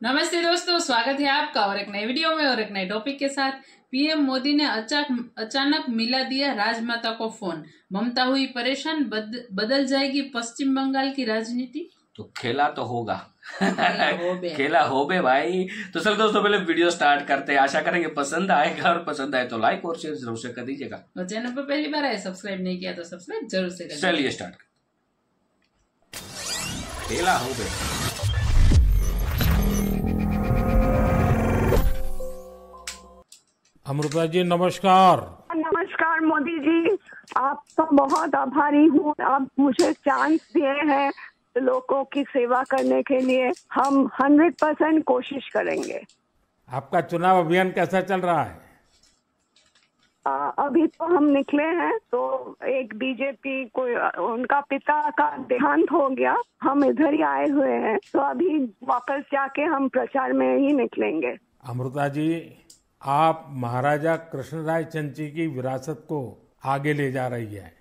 नमस्ते दोस्तों, स्वागत है आपका और एक नए वीडियो में और एक नए टॉपिक के साथ। पीएम मोदी ने अचानक मिला दिया राजमाता को फोन। ममता हुई परेशान, बदल जाएगी पश्चिम बंगाल की राजनीति। तो खेला तो होगा खेला हो बे भाई। तो चल दोस्तों, पहले वीडियो स्टार्ट करते हैं। आशा करेंगे पसंद आएगा और पसंद आए तो लाइक और शेयर जरूर से कर दीजिएगा। और चैनल पर पहली बार आए, सब्सक्राइब नहीं किया तो सब्सक्राइब जरूर से कर। चलिए स्टार्ट। खेला हो बे। अमृता जी नमस्कार। नमस्कार मोदी जी, आपका बहुत आभारी हूँ। आप मुझे चांस दिए हैं लोगों की सेवा करने के लिए। हम 100% कोशिश करेंगे। आपका चुनाव अभियान कैसा चल रहा है? अभी तो हम निकले हैं, तो एक बीजेपी को उनका पिता का देहांत हो गया, हम इधर ही आए हुए हैं, तो अभी वापस जाके हम प्रचार में ही निकलेंगे। अमृता जी, आप महाराजा कृष्णराय चंद की विरासत को आगे ले जा रही है।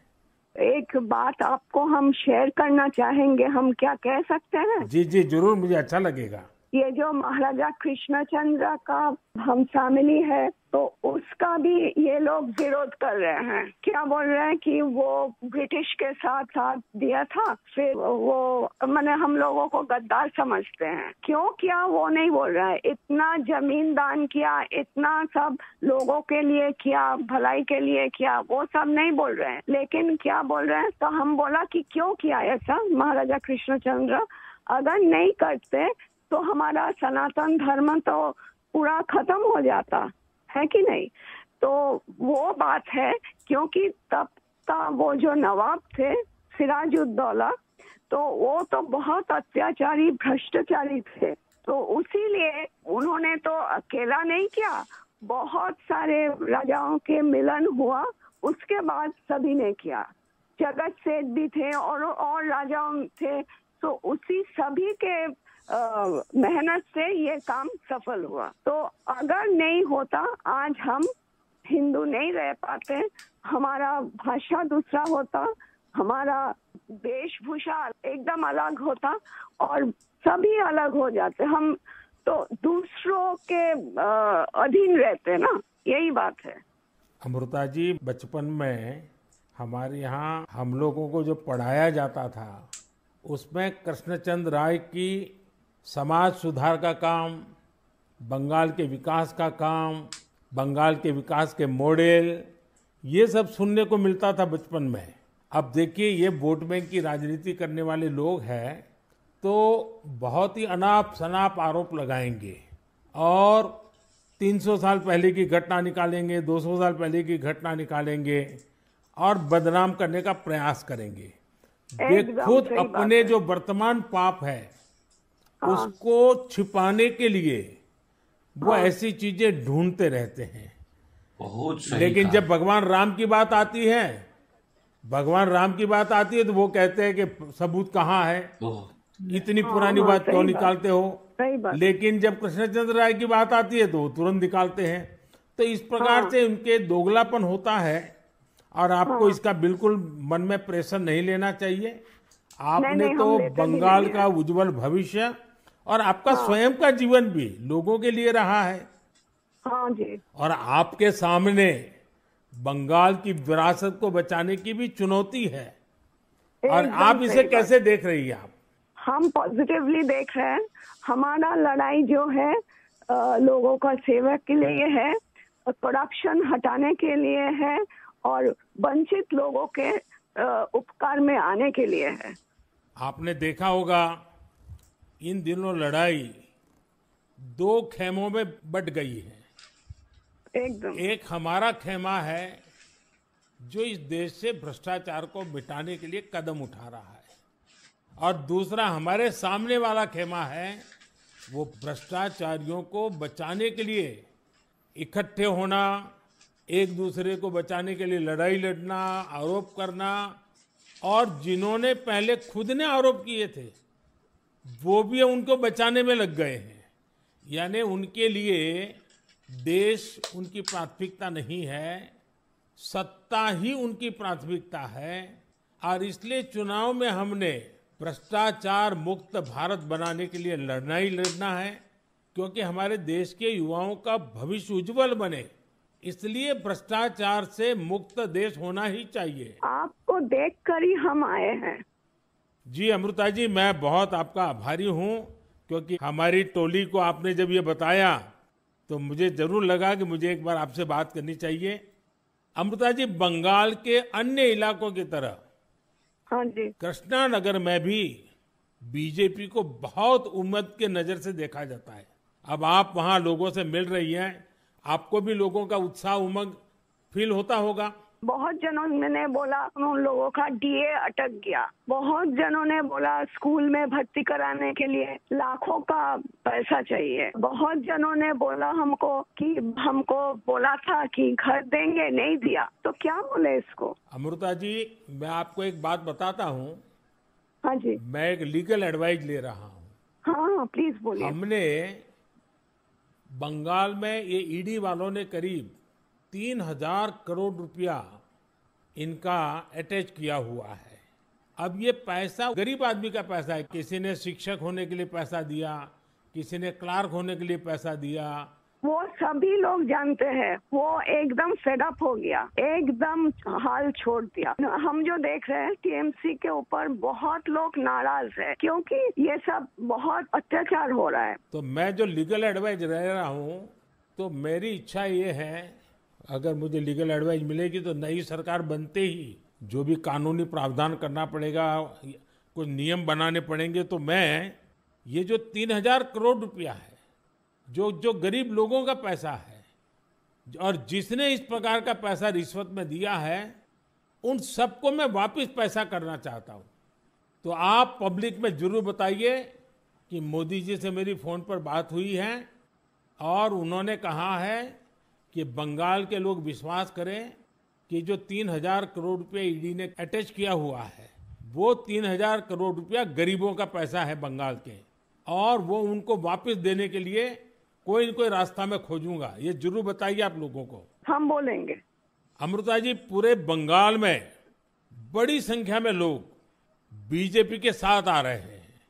एक बात आपको हम शेयर करना चाहेंगे, हम क्या कह सकते हैं? जी जी जरूर, मुझे अच्छा लगेगा। ये जो महाराजा कृष्णचंद्र का हम फैमिली है, तो उसका भी ये लोग विरोध कर रहे हैं। क्या बोल रहे हैं कि वो ब्रिटिश के साथ साथ दिया था, फिर वो मैंने हम लोगों को गद्दार समझते हैं। क्यों किया वो नहीं बोल रहे हैं। इतना जमीन दान किया, इतना सब लोगों के लिए किया, भलाई के लिए किया, वो सब नहीं बोल रहे हैं। लेकिन क्या बोल रहे हैं, तो हम बोला कि क्यों किया ऐसा महाराजा कृष्णचंद्र। अगर नहीं करते तो हमारा सनातन धर्म तो पूरा खत्म हो जाता है कि नहीं। तो वो बात है, क्योंकि तब का वो जो नवाब थे सिराजुद्दौला, तो वो तो बहुत अत्याचारी भ्रष्टाचारी थे। तो उसीलिए उन्होंने तो अकेला नहीं किया, बहुत सारे राजाओं के मिलन हुआ, उसके बाद सभी ने किया। जगत सेठ भी थे और राजाओं थे, तो उसी सभी के मेहनत से ये काम सफल हुआ। तो अगर नहीं होता, आज हम हिंदू नहीं रह पाते, हमारा भाषा दूसरा होता, हमारा वेशभूषा एकदम अलग होता और सभी अलग हो जाते। हम तो दूसरों के अधीन रहते ना, यही बात है। अमृता जी, बचपन में हमारे यहाँ हम लोगों को जो पढ़ाया जाता था, उसमें कृष्णचंद्र राय की समाज सुधार का काम, बंगाल के विकास का काम, बंगाल के विकास के मॉडल, ये सब सुनने को मिलता था बचपन में। अब देखिए, ये वोट बैंक की राजनीति करने वाले लोग हैं, तो बहुत ही अनाप शनाप आरोप लगाएंगे और 300 साल पहले की घटना निकालेंगे, 200 साल पहले की घटना निकालेंगे और बदनाम करने का प्रयास करेंगे। वे खुद अपने जो वर्तमान पाप है उसको छिपाने के लिए वो ऐसी चीजें ढूंढते रहते हैं। बहुत सही। लेकिन जब भगवान राम की बात आती है, तो वो कहते हैं कि सबूत कहाँ है, इतनी पुरानी बात क्यों निकालते हो। लेकिन जब कृष्णचंद्र राय की बात आती है तो वो तुरंत निकालते हैं। तो इस प्रकार से उनके दोगलापन होता है और आपको इसका बिल्कुल मन में प्रेशर नहीं लेना चाहिए। आपने तो बंगाल का उज्जवल भविष्य और आपका स्वयं का जीवन भी लोगों के लिए रहा है। हाँ जी। और आपके सामने बंगाल की विरासत को बचाने की भी चुनौती है। और आप इसे कैसे देख रही हैं? आप? हम पॉजिटिवली देख रहे हैं। हमारा लड़ाई जो है लोगों का सेवा के लिए है, करप्शन हटाने के लिए है और वंचित लोगों के उपकार में आने के लिए है। आपने देखा होगा, इन दिनों लड़ाई 2 खेमों में बट गई है। एकदम। एक हमारा खेमा है जो इस देश से भ्रष्टाचार को मिटाने के लिए कदम उठा रहा है, और दूसरा हमारे सामने वाला खेमा है, वो भ्रष्टाचारियों को बचाने के लिए इकट्ठे होना, एक दूसरे को बचाने के लिए लड़ाई लड़ना, आरोप करना, और जिन्होंने पहले खुद ने आरोप किए थे वो भी उनको बचाने में लग गए हैं। यानी उनके लिए देश उनकी प्राथमिकता नहीं है, सत्ता ही उनकी प्राथमिकता है। और इसलिए चुनाव में हमने भ्रष्टाचार मुक्त भारत बनाने के लिए लड़ना ही लड़ना है। क्योंकि हमारे देश के युवाओं का भविष्य उज्जवल बने, इसलिए भ्रष्टाचार से मुक्त देश होना ही चाहिए। आपको देखकर ही हम आए हैं। जी अमृता जी, मैं बहुत आपका आभारी हूँ, क्योंकि हमारी टोली को आपने जब ये बताया तो मुझे जरूर लगा कि मुझे एक बार आपसे बात करनी चाहिए। अमृता जी, बंगाल के अन्य इलाकों की तरह हाँ जी। कृष्णा नगर में भी बीजेपी को बहुत उम्मीद के नजर से देखा जाता है। अब आप वहां लोगों से मिल रही हैं, आपको भी लोगों का उत्साह उमंग फील होता होगा। बहुत जनों ने बोला उन लोगों का डीए अटक गया। बहुत जनों ने बोला स्कूल में भर्ती कराने के लिए लाखों का पैसा चाहिए। बहुत जनों ने बोला हमको बोला था कि घर देंगे, नहीं दिया। तो क्या बोले इसको? अमृता जी, मैं आपको एक बात बताता हूँ। हाँ जी। मैं एक लीगल एडवाइस ले रहा हूँ। हाँ, प्लीज बोलिए। हमने बंगाल में ये ईडी वालों ने करीब 3,000 करोड़ रुपया इनका अटैच किया हुआ है। अब ये पैसा गरीब आदमी का पैसा है। किसी ने शिक्षक होने के लिए पैसा दिया, किसी ने क्लार्क होने के लिए पैसा दिया। वो सभी लोग जानते हैं। वो एकदम फेडअप हो गया, एकदम हाल छोड़ दिया। हम जो देख रहे हैं टीएमसी के ऊपर बहुत लोग नाराज है, क्योंकि ये सब बहुत अत्याचार हो रहा है। तो मैं जो लीगल एडवाइस ले रहा हूँ, तो मेरी इच्छा ये है, अगर मुझे लीगल एडवाइस मिलेगी तो नई सरकार बनते ही जो भी कानूनी प्रावधान करना पड़ेगा, कुछ नियम बनाने पड़ेंगे, तो मैं ये जो 3,000 करोड़ रुपया है, जो गरीब लोगों का पैसा है, और जिसने इस प्रकार का पैसा रिश्वत में दिया है, उन सबको मैं वापस पैसा करना चाहता हूं। तो आप पब्लिक में जरूर बताइए कि मोदी जी से मेरी फोन पर बात हुई है और उन्होंने कहा है कि बंगाल के लोग विश्वास करें कि जो 3,000 करोड़ रुपया ईडी ने अटैच किया हुआ है, वो 3,000 करोड़ रुपया गरीबों का पैसा है बंगाल के, और वो उनको वापस देने के लिए कोई न कोई रास्ता मैं खोजूंगा। ये जरूर बताइए आप लोगों को। हम बोलेंगे। अमृता जी, पूरे बंगाल में बड़ी संख्या में लोग बीजेपी के साथ आ रहे हैं।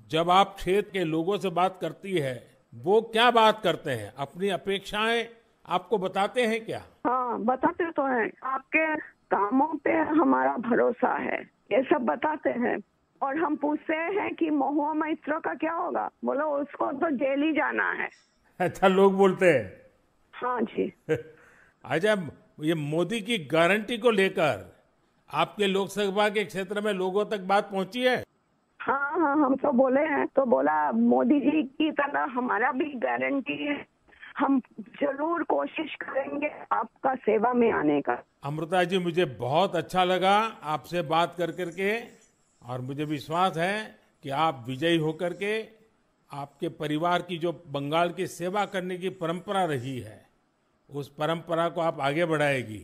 जब आप क्षेत्र के लोगों से बात करती है, वो क्या बात करते हैं? अपनी अपेक्षाएं आपको बताते हैं क्या? हाँ, बताते तो हैं। आपके कामों पे हमारा भरोसा है, ये सब बताते हैं। और हम पूछते हैं कि महुआ मैत्रो का क्या होगा? बोलो उसको तो जेल ही जाना है। अच्छा, लोग बोलते हैं। हाँ जी। अच्छा, ये मोदी की गारंटी को लेकर आपके लोकसभा के क्षेत्र में लोगों तक बात पहुंची है? हाँ, हम तो बोले हैं। तो बोला मोदी जी की तरह हमारा भी गारंटी है, हम जरूर कोशिश करेंगे आपका सेवा में आने का। अमृता जी, मुझे बहुत अच्छा लगा आपसे बात कर करके, और मुझे विश्वास है कि आप विजयी होकर के आपके परिवार की जो बंगाल की सेवा करने की परंपरा रही है, उस परंपरा को आप आगे बढ़ाएगी।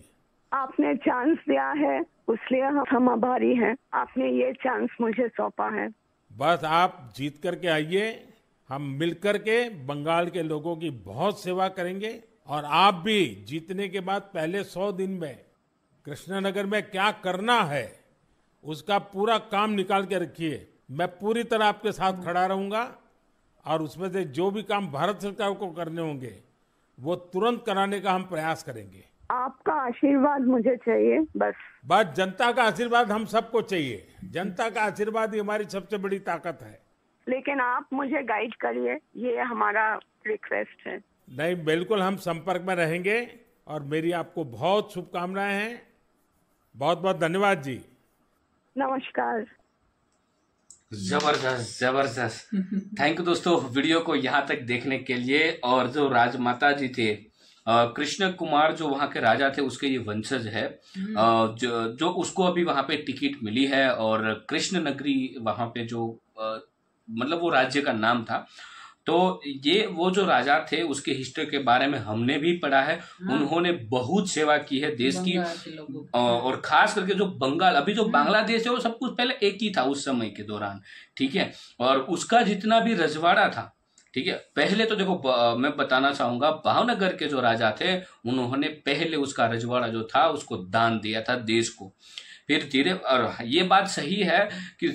आपने चांस दिया है, इसलिए हम आभारी हैं। आपने ये चांस मुझे सौंपा है। बस आप जीत करके आइए, हम मिलकर के बंगाल के लोगों की बहुत सेवा करेंगे। और आप भी जीतने के बाद पहले 100 दिन में कृष्णनगर में क्या करना है, उसका पूरा काम निकाल के रखिए। मैं पूरी तरह आपके साथ खड़ा रहूंगा, और उसमें से जो भी काम भारत सरकार को करने होंगे, वो तुरंत कराने का हम प्रयास करेंगे। आपका आशीर्वाद मुझे चाहिए बस। जनता का आशीर्वाद हम सबको चाहिए। जनता का आशीर्वाद ही हमारी सबसे बड़ी ताकत है। लेकिन आप मुझे गाइड करिए, ये हमारा रिक्वेस्ट है। नहीं, बिल्कुल हम संपर्क में रहेंगे, और मेरी आपको बहुत शुभकामनाएं हैं। बहुत बहुत धन्यवाद जी। नमस्कार। जबरदस्त जबरदस्त। थैंक यू दोस्तों, वीडियो को यहाँ तक देखने के लिए। और जो राजमाता जी थे, कृष्ण कुमार जो वहां के राजा थे, उसके ये वंशज है, जो उसको अभी वहां पे टिकट मिली है। और कृष्ण नगरी वहां पे जो मतलब वो राज्य का नाम था। तो ये वो जो राजा थे, उसके हिस्ट्री के बारे में हमने भी पढ़ा है। हाँ। उन्होंने बहुत सेवा की है देश की, और खास करके जो बंगाल, अभी जो बांग्लादेश है, वो सब कुछ पहले एक ही था उस समय के दौरान, ठीक है। और उसका जितना भी रजवाड़ा था, ठीक है, पहले तो देखो मैं बताना चाहूंगा, भावनगर के जो राजा थे, उन्होंने पहले उसका रजवाड़ा जो था उसको दान दिया था देश को। फिर धीरे, और ये बात सही है कि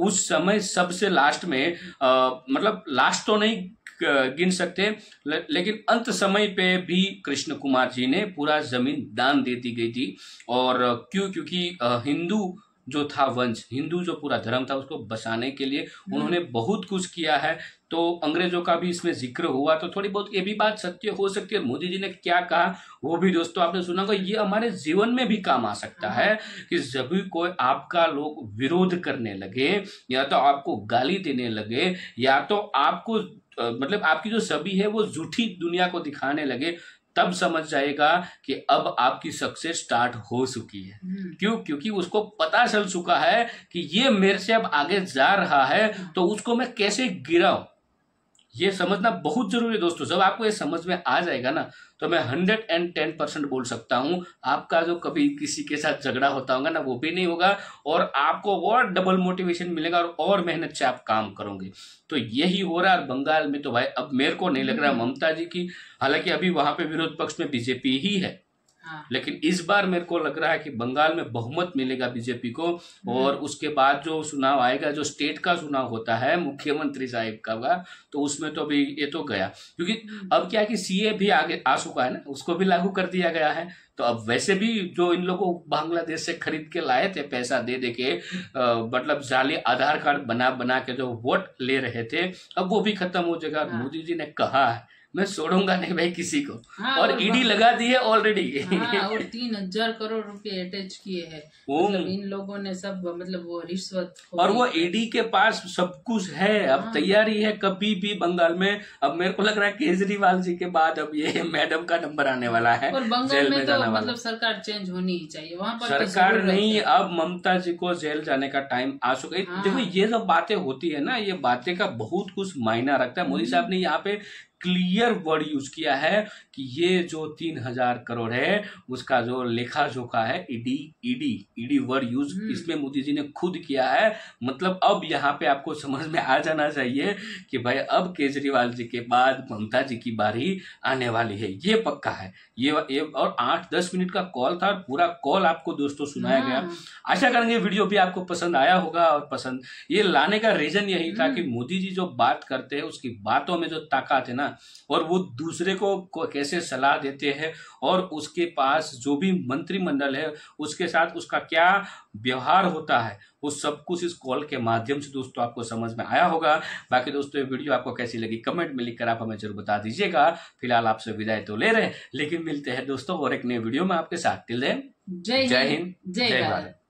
उस समय सबसे लास्ट में, मतलब लास्ट तो नहीं गिन सकते हैं। लेकिन अंत समय पे भी कृष्ण कुमार जी ने पूरा जमीन दान दे दी गई थी। और क्योंकि हिंदू जो था वंश, हिंदू जो पूरा धर्म था, उसको बचाने के लिए उन्होंने बहुत कुछ किया है। तो अंग्रेजों का भी इसमें जिक्र हुआ, तो थोड़ी बहुत ये भी बात सत्य हो सकती है। मोदी जी ने क्या कहा वो भी दोस्तों आपने सुना होगा। ये हमारे जीवन में भी काम आ सकता है कि जब भी कोई आपका लोग विरोध करने लगे, या तो आपको गाली देने लगे, या तो आपको मतलब आपकी जो छवि है वो झूठी दुनिया को दिखाने लगे, तब समझ जाएगा कि अब आपकी सक्सेस स्टार्ट हो चुकी है। क्यों? क्योंकि उसको पता चल चुका है कि ये मेरे से अब आगे जा रहा है, तो उसको मैं कैसे गिराऊं। ये समझना बहुत जरूरी है दोस्तों। जब आपको ये समझ में आ जाएगा ना, तो मैं 110% बोल सकता हूं, आपका जो कभी किसी के साथ झगड़ा होता होगा ना, वो भी नहीं होगा, और आपको और डबल मोटिवेशन मिलेगा, और मेहनत से आप काम करोगे। तो यही हो रहा है बंगाल में। तो भाई अब मेरे को नहीं लग रहा ममता जी की, हालांकि अभी वहां पे विरोध पक्ष में बीजेपी ही है, लेकिन इस बार मेरे को लग रहा है कि बंगाल में बहुमत मिलेगा बीजेपी को। और उसके बाद जो चुनाव आएगा, जो स्टेट का चुनाव होता है मुख्यमंत्री साहिब का, तो उसमें तो अभी ये तो गया, क्योंकि अब क्या है कि सीए भी आगे आ चुका है ना, उसको भी लागू कर दिया गया है। तो अब वैसे भी जो इन लोगों को बांग्लादेश से खरीद के लाए थे पैसा दे दे के, मतलब जाली आधार कार्ड बना बना के जो वोट ले रहे थे, अब वो भी खत्म हो जाएगा। मोदी जी ने कहा है मैं छोड़ूंगा नहीं भाई किसी को। और ईडी लगा दी है ऑलरेडी। और 3,000 करोड़ रुपए अटैच किए हैं, मतलब इन लोगों ने सब, मतलब वो रिश्वत, और वो ईडी के पास सब कुछ है। अब तैयारी है कभी भी बंगाल में। अब मेरे को लग रहा है केजरीवाल जी के बाद अब ये मैडम का नंबर आने वाला है। और बंगाल में तो मतलब सरकार चेंज होनी ही चाहिए, वहाँ पर सरकार नहीं, अब ममता जी को जेल जाने का टाइम आ चुका है। देखो ये जो बातें होती है ना, ये बातें का बहुत कुछ मायना रखता है। मोदी साहब ने यहाँ पे क्लियर वर्ड यूज किया है कि ये जो 3,000 करोड़ है उसका जो लेखा जोखा है, ईडी वर्ड यूज इसमें मोदी जी ने खुद किया है। मतलब अब यहाँ पे आपको समझ में आ जाना चाहिए कि भाई अब केजरीवाल जी के बाद ममता जी की बारी आने वाली है, ये पक्का है। ये और 8-10 मिनट का कॉल था, पूरा कॉल आपको दोस्तों सुनाया गया। आशा करेंगे वीडियो भी आपको पसंद आया होगा। और पसंद ये लाने का रीजन यही था कि मोदी जी जो बात करते हैं उसकी बातों में जो ताकत है ना, और वो दूसरे को कैसे सलाह देते हैं, और उसके पास जो भी मंत्रिमंडल है उसके साथ उसका क्या व्यवहार होता है, वो सब कुछ इस कॉल के माध्यम से दोस्तों आपको समझ में आया होगा। बाकी दोस्तों ये वीडियो आपको कैसी लगी कमेंट में लिखकर आप हमें जरूर बता दीजिएगा। फिलहाल आपसे विदाई तो ले रहे हैं, लेकिन मिलते हैं दोस्तों और एक नए वीडियो में आपके साथ। टिल देन जय हिंद, जय भारत।